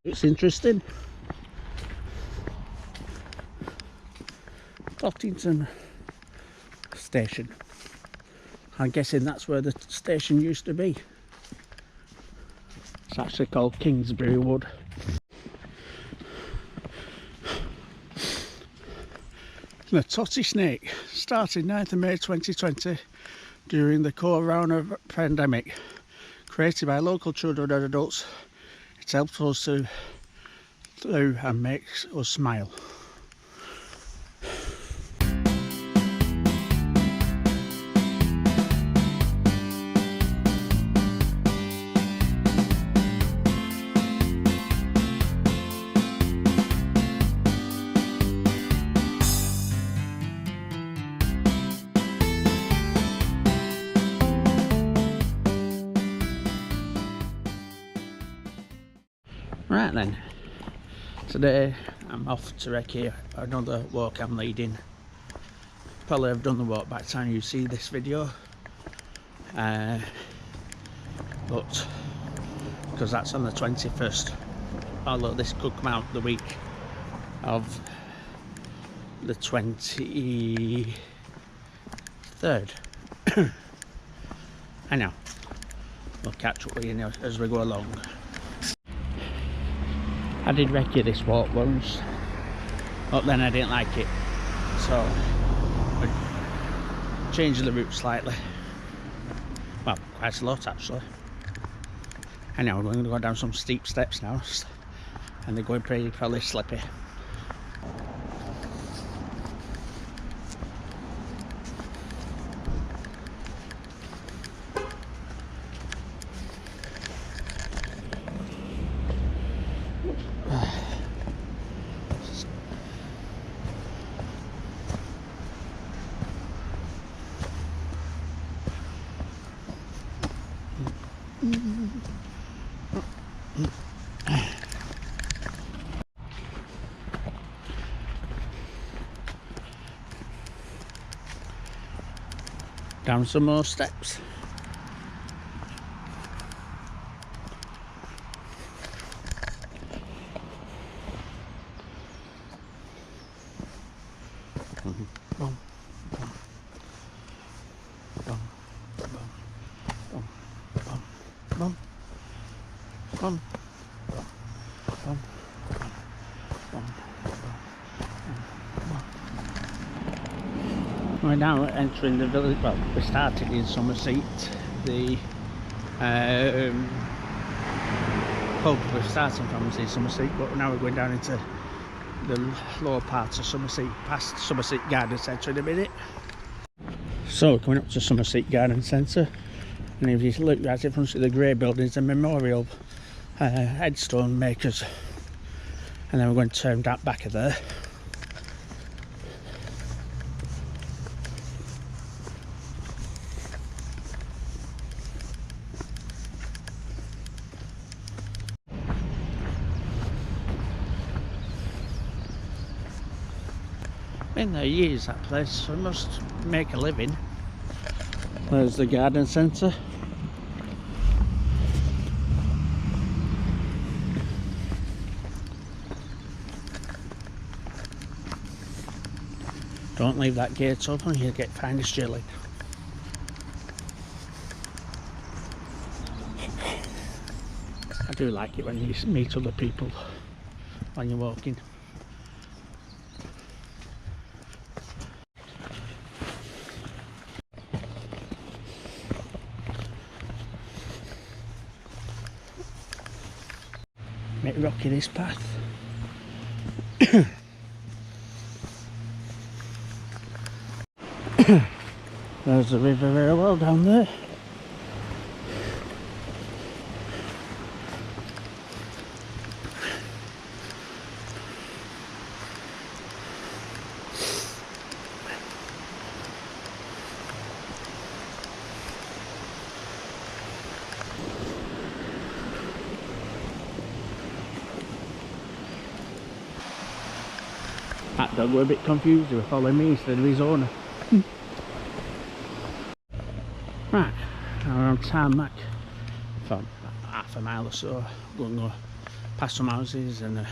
It's interesting. Tottington station. I'm guessing that's where the station used to be. It's actually called Kingsbury Wood. The Totty Snake started 9th of May 2020 during the corona pandemic. Created by local children and adults, it helps us to through and makes us smile. Right then, today I'm off to Recce, another walk I'm leading. Probably have done the walk by the time you see this video, but because that's on the 21st, although this could come out the week of the 23rd. I know, we'll catch up with you as we go along. I did Recce this walk once, but then I didn't like it, so I changed the route slightly. Well, quite a lot actually. And now we're going to go down some steep steps now, and they're going probably slippy. Down some more steps. We're now entering the village. Well, we started in Summerseat, the pub. We're starting from Summerseat, but now we're going down into the lower part of Summerseat, past Summerseat Garden Centre in a minute. So we're coming up to Summerseat Garden Centre, and if you look right in front of the grey building, is a memorial headstone makers, and then we're going to turn that back of there. Been there years, that place, so it must make a living. There's the garden centre. Don't leave that gate open, you'll get fined a shilling. I do like it when you meet other people when you're walking. Bit rocky this path. There's the river very well down there. That dog were a bit confused, they were following me instead of his owner. Right, now we're on tarmac for half a mile or so. We'll go past some houses and a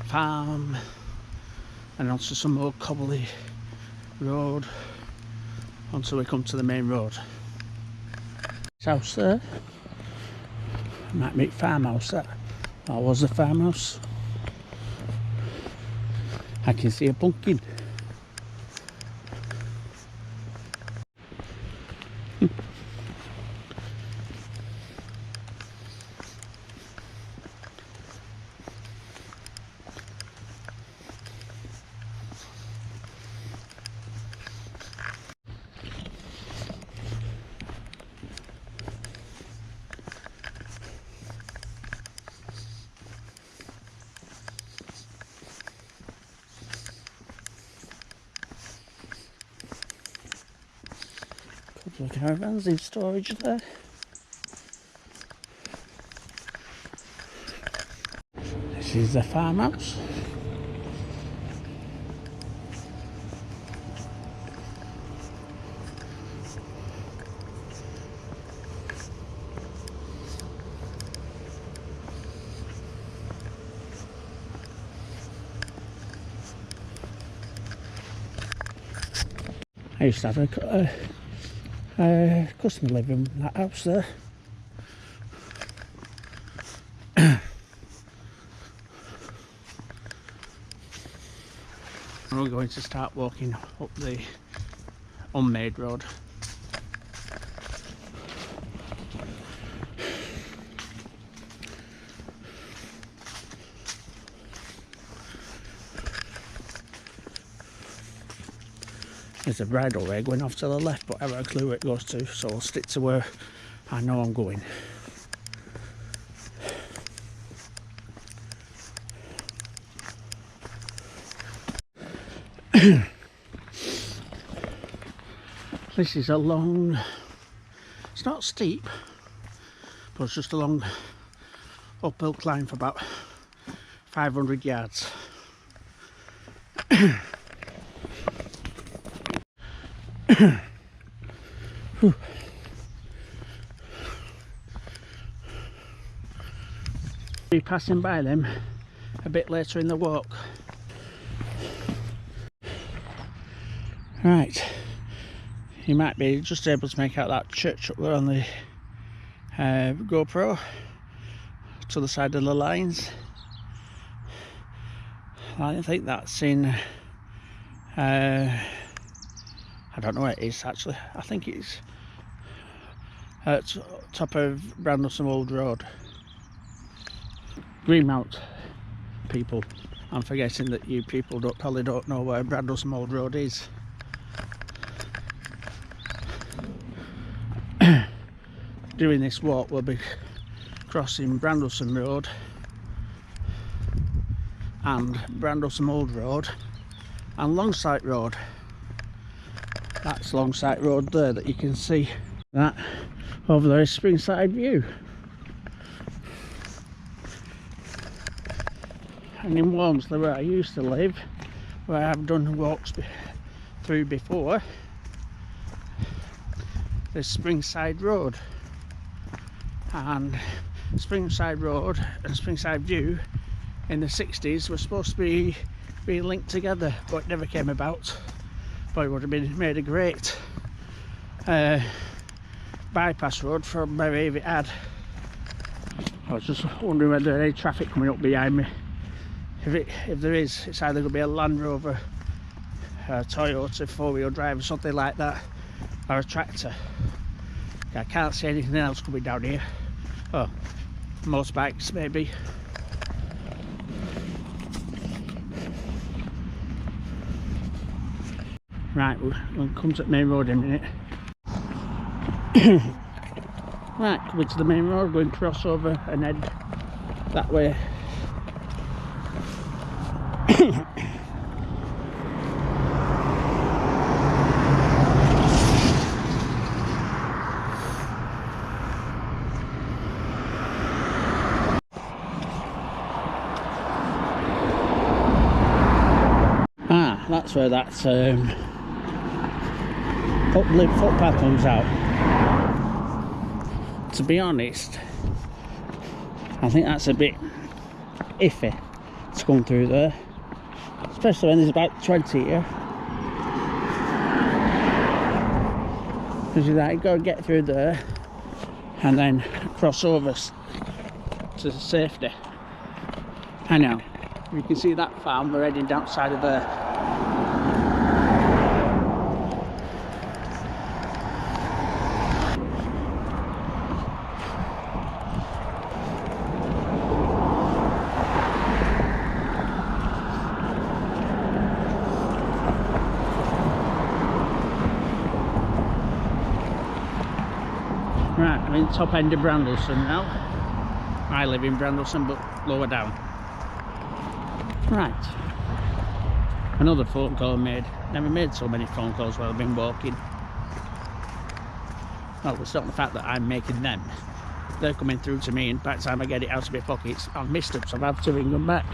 farm, and onto some more cobbly road until we come to the main road. This house there might be farmhouse, that was the farmhouse. I can see a pumpkin. Couple of caravans in storage there. This is the farmhouse. I used to have a customer living in that house there. We're going to start walking up the unmade road. There's a bridle way going off to the left, but I haven't a clue where it goes to, so I'll stick to where I know I'm going. This is a long, it's not steep, but it's just a long uphill climb for about 500 yards. Be passing by them a bit later in the walk. Right, you might be just able to make out that church up there on the GoPro to the side of the lines. I think that's in I don't know where it is actually. I think it's at top of Brandlesholme Old Road. Greenmount people, I'm forgetting that you people probably don't know where Brandlesholme Old Road is. Doing this walk we'll be crossing Brandlesholme Road and Brandlesholme Old Road and Longsight Road. That's Longsight Road there that you can see. That over there is Springside View. And in Walmsley, where I used to live, where I've done walks through before, there's Springside Road. And Springside Road and Springside View in the 60s were supposed to be linked together, but it never came about. But it would have been made a great bypass road from Bury if it had. I was just wondering whether there's any traffic coming up behind me. If there is, it's either going to be a Land Rover, a Toyota 4-wheel drive or something like that, or a tractor. I can't see anything else coming down here. Oh, motorbikes maybe. Right, we'll come to the main road in a minute. Right, coming to the main road, going cross over and head that way. That's where that uplift footpath comes out. To be honest, I think that's a bit iffy to come through there, especially when there's about 20 here. Because you've got to get through there and then cross over to safety. I know, you can see that farm, we're heading down side of there. Right, I'm in the top end of Brandlesholme now. I live in Brandlesholme, but lower down. Right, another phone call made. Never made so many phone calls while I've been walking. Well, it's not the fact that I'm making them. They're coming through to me, and by the time I get it out of my pockets, I've missed them, so I have to ring them back.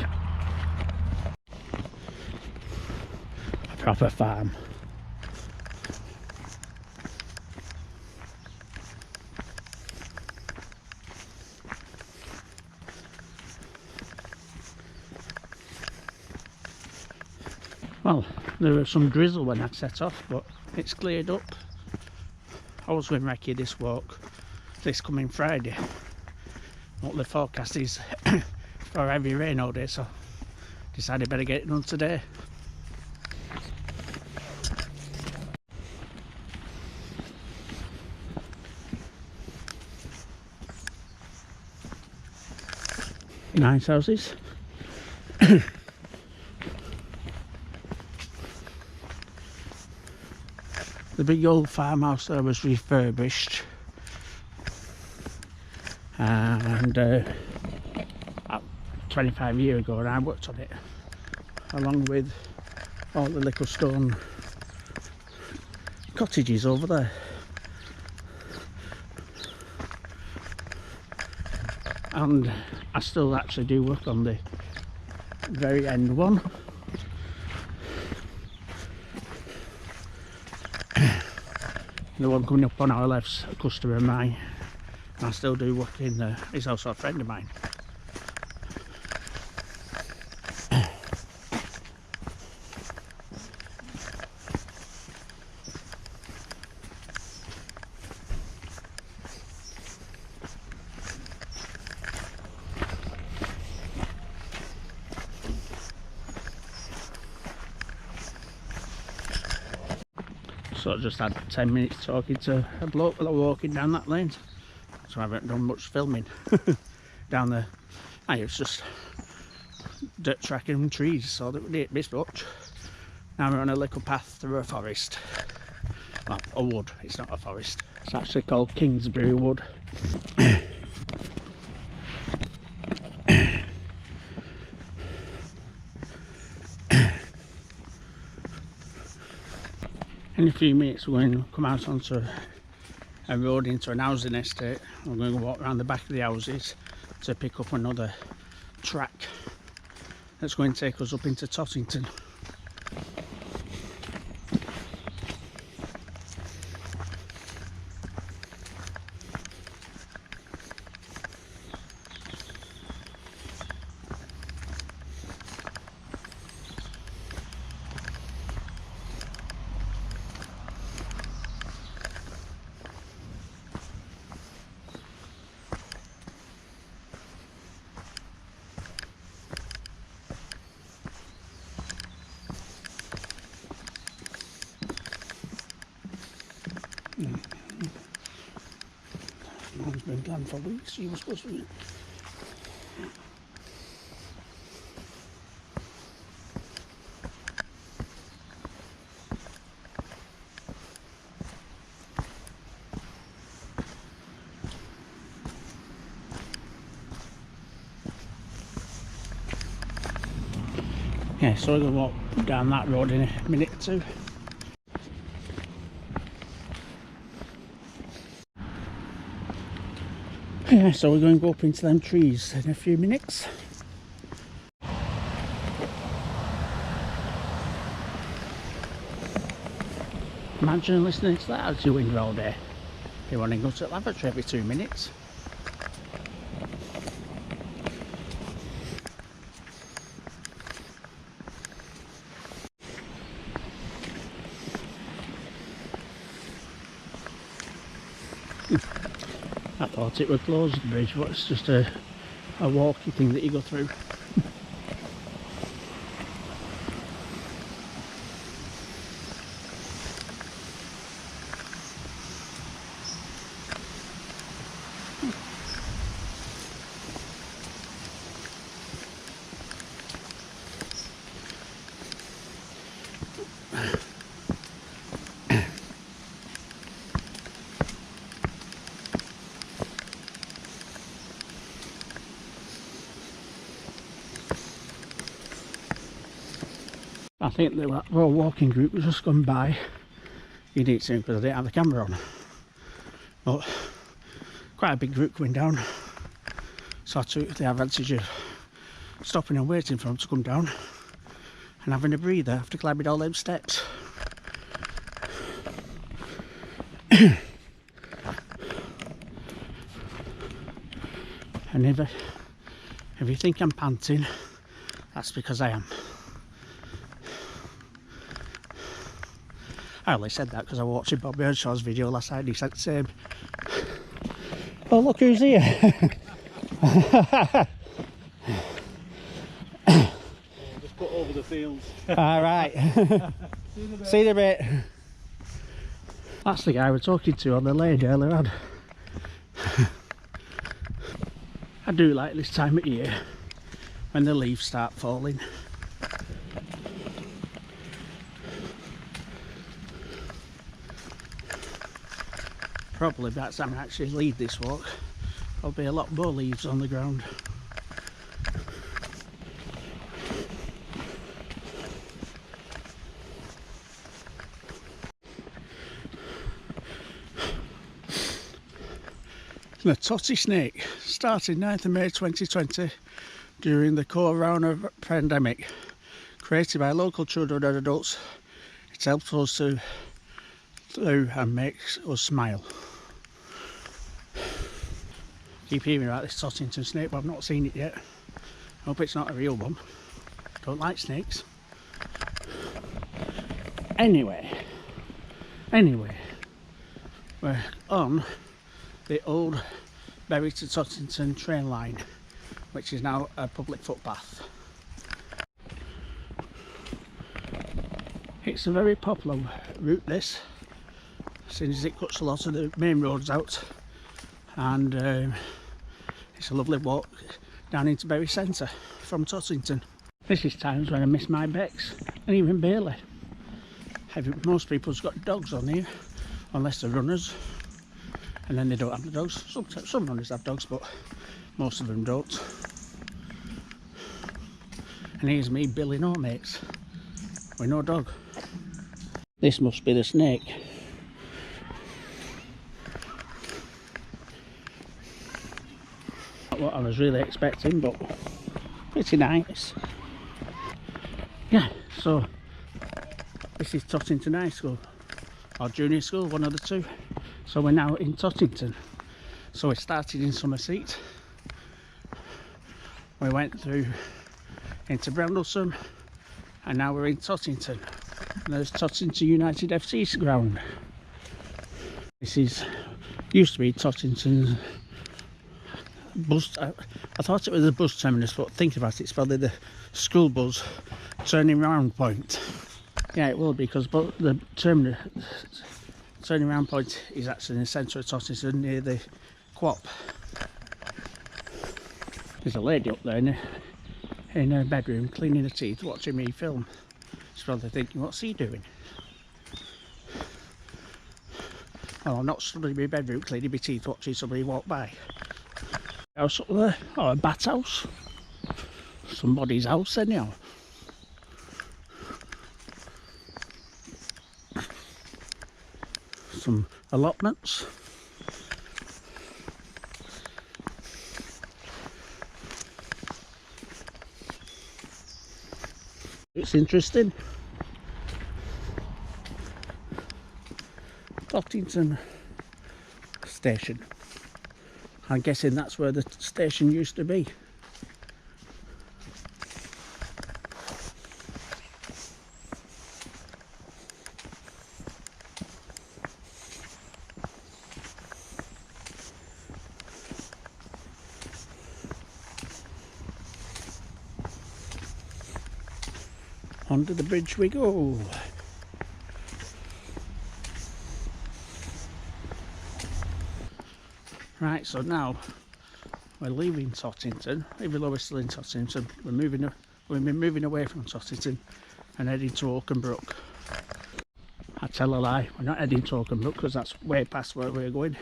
A proper farm. Well, there was some drizzle when I set off, but it's cleared up. I was with Recce this walk, this coming Friday. What the forecast is for heavy rain all day, so decided better get it done today. Nice houses. The big old farmhouse there was refurbished, and 25 years ago, and I worked on it along with all the little stone cottages over there. And I still actually do work on the very end one. The one coming up on our left's a customer of mine, and I still do work in there. He's also a friend of mine. So I just had 10 minutes talking to a bloke that was walking down that lane, so I haven't done much filming down there. It's just dirt track and trees, so that we didn't miss much. Now we're on a little path through a forest. Well, a wood, it's not a forest. It's actually called Kingsbury Wood. In a few minutes we're going to come out onto a road into an housing estate. We're going to walk around the back of the houses to pick up another track that's going to take us up into Tottington. Mine's been planned for weeks. You were supposed to be. Yeah, so we're going to walk down that road in a minute or two. Yeah, so we're going to go up into them trees in a few minutes. Imagine listening to that out your window all day. You want to go to the lavatory every 2 minutes. I thought it was closed, the bridge, but it's just a walkie thing that you go through. I think the whole walking group was just gone by. You didn't see them because I didn't have the camera on. But quite a big group going down. So I took the advantage of stopping and waiting for them to come down and having a breather after climbing all them steps. And if you think I'm panting, that's because I am. I only said that because I was watching Bob Earnshaw's video last night and he said the same. Oh, look who's here! Just put over the fields. Alright. See you in a bit. That's the guy we're talking to on the lane earlier on. I do like this time of year when the leaves start falling. Probably by the time I actually leave this walk, there'll be a lot more leaves on the ground. The Totty snake started 9th of May 2020 during the corona pandemic. Created by local children and adults, it helps us to through and makes us smile. Keep hearing about this Tottington snake, but I've not seen it yet. I hope it's not a real one. Don't like snakes. Anyway, we're on the old Bury to Tottington train line, which is now a public footpath. It's a very popular route, this, since it cuts a lot of the main roads out, and it's a lovely walk down into Bury Centre from Tottington. This is times when I miss my Becks, and even Bailey. Most people's got dogs on here, unless they're runners, and then they don't have the dogs. Some runners have dogs, but most of them don't. And here's me, Billy, no mates, with no dog. This must be the snake. Not what I was really expecting, but pretty nice. Yeah, so this is Tottington High School, or Junior School, one of the two. So we're now in Tottington. So we started in Summerseat. We went through into Brandlesholme, and now we're in Tottington. And there's Tottington United FC's ground. This used to be Tottington bus. I thought it was a bus terminus, but thinking about it, it's probably the school bus turning round point. Yeah, it will be, because the turning round point is actually in the centre of Tottington, near the Co-op. There's a lady up there in her bedroom cleaning her teeth, watching me film. She's probably thinking, what's he doing? Well, I'm not stood in my bedroom cleaning my teeth, watching somebody walk by. House up there, or a bat house. Somebody's house anyhow. Some allotments. It's interesting. Tottington station. I'm guessing that's where the station used to be. Under the bridge we go. Right, so now we're leaving Tottington, even though we're still in Tottington. We've been moving away from Tottington and heading to Oakenbrook. I tell a lie, we're not heading to Oakenbrook because that's way past where we're going.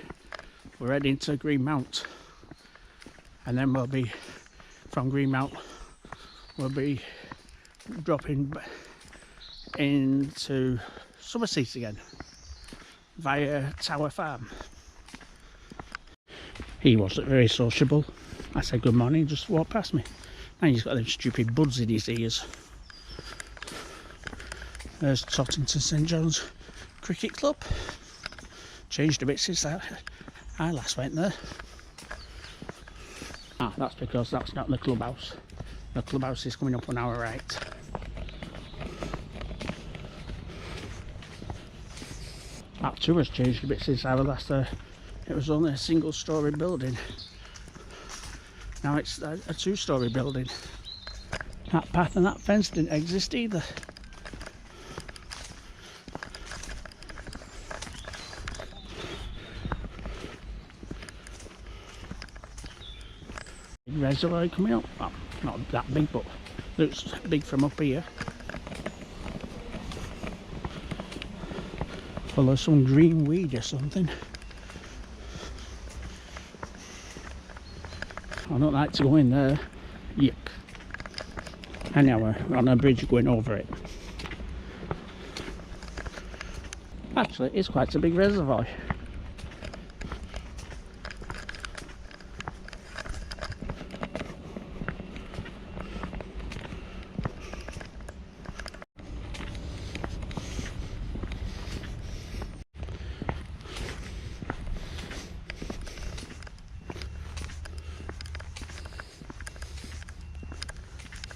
We're heading to Greenmount, and then we'll be from Greenmount. We'll be dropping into Summerseat again via Tower Farm. He wasn't very sociable. I said good morning, just walked past me. And he's got them stupid buds in his ears. There's Tottington St John's Cricket Club. Changed a bit since I last went there. Ah, that's because that's not the clubhouse. The clubhouse is coming up on our right. That too has changed a bit since I was last there. It was only a single-storey building. Now it's a two-storey building. That path and that fence didn't exist either. Big reservoir coming up. Well, not that big, but looks big from up here. Well, there's some green weed or something. I don't like to go in there. Yuck. Anyhow, we're on a bridge going over it. Actually, it's quite a big reservoir.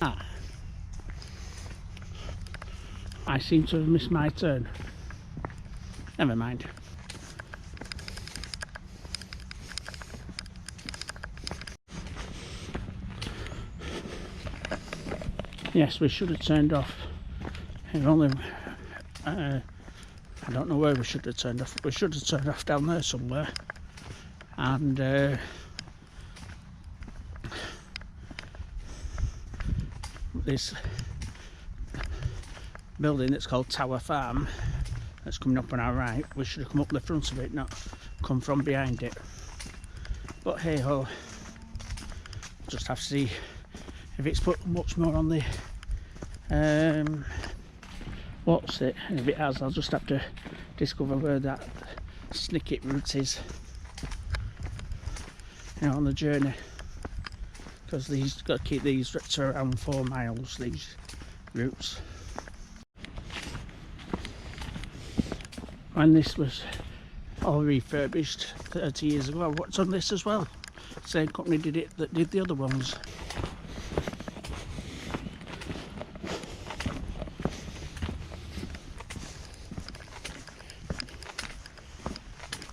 Ah, I seem to have missed my turn. Never mind. Yes, we should have turned off. If only, I don't know where we should have turned off. We should have turned off down there somewhere. And this building that's called Tower Farm that's coming up on our right, we should have come up the front of it, not come from behind it. But hey ho, just have to see if it's put much more on the what's it, and if it has, I'll just have to discover where that snicket route is, you know, on the journey, because these got to keep these to around 4 miles, these routes. When this was all refurbished 30 years ago, I worked on this as well. Same company did it that did the other ones.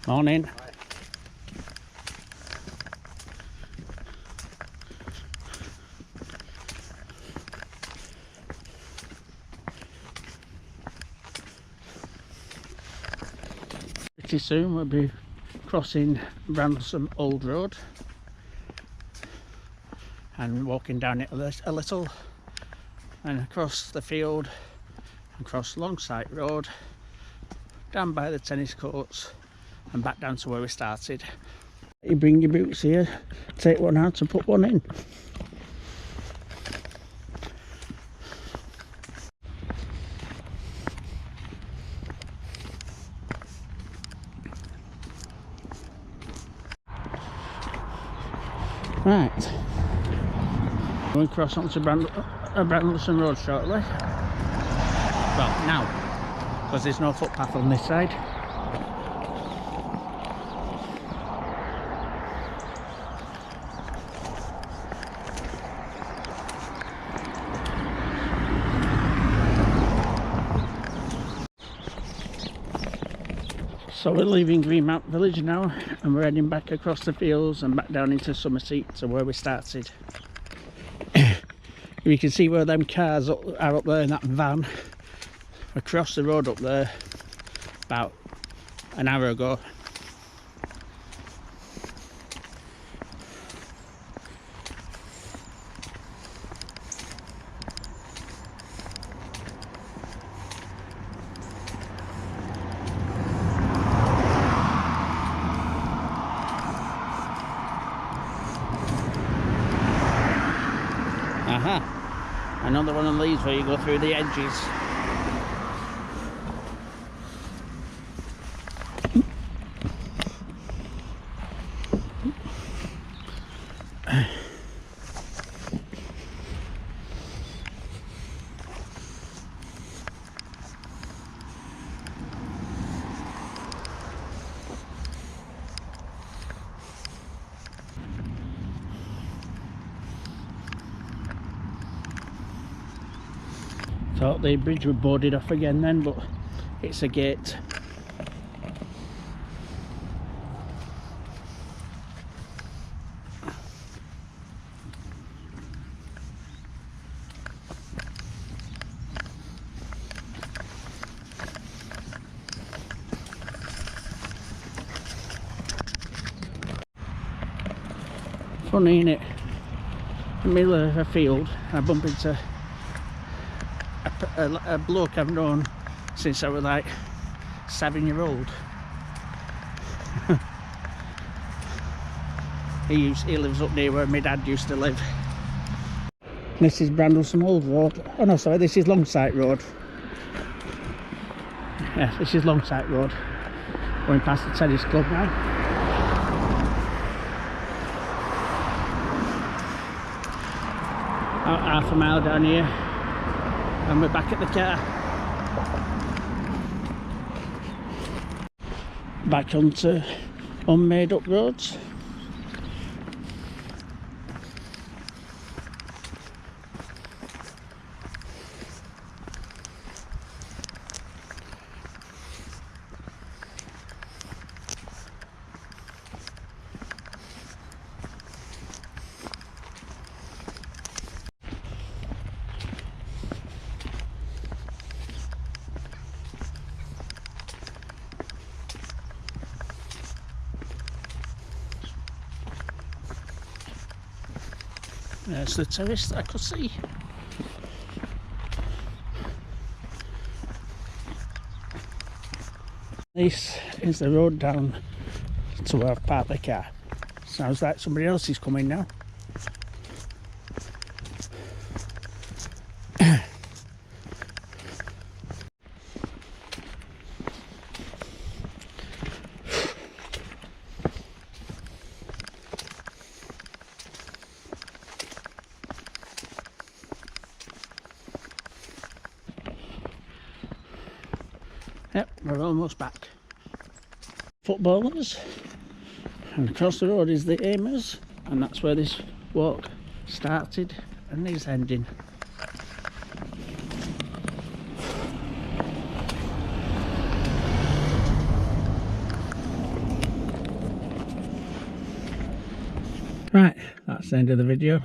Morning. Pretty soon we'll be crossing Brandlesholme Old Road and walking down it a little and across the field, across Longsight Road, down by the tennis courts and back down to where we started. You bring your boots here, take one out and put one in. Right, we'll cross onto Brandlesholme Road shortly. Well, now, because there's no footpath on this side. So we're leaving Greenmount village now and we're heading back across the fields and back down into Summerseat to where we started. You can see where them cars are up there in that van. Across the road up there about an hour ago. Aha, another one of these where you go through the edges. Thought the bridge was boarded off again then, but it's a gate. Funny, innit? In the middle of a field, I bump into a bloke I've known since I was like 7-year-old. He lives up near where my dad used to live. This is Brandlesholme Old Road. Oh no, sorry, this is Longsight Road. Yeah, this is Longsight Road. Going past the tennis club now. About half a mile down here. And we're back at the car. Back onto unmade up roads. There's the terrace that I could see. This is the road down to where I've parked the car. Sounds like somebody else is coming now. Yep, we're almost back. Footballers, and across the road is the Aimers, and that's where this walk started and is ending. Right, that's the end of the video.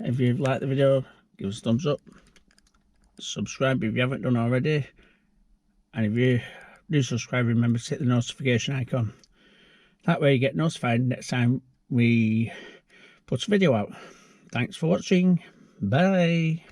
If you've liked the video, give us a thumbs up. Subscribe if you haven't done already. And if you do subscribe, remember to hit the notification icon. That way you get notified next time we put a video out. Thanks for watching. Bye.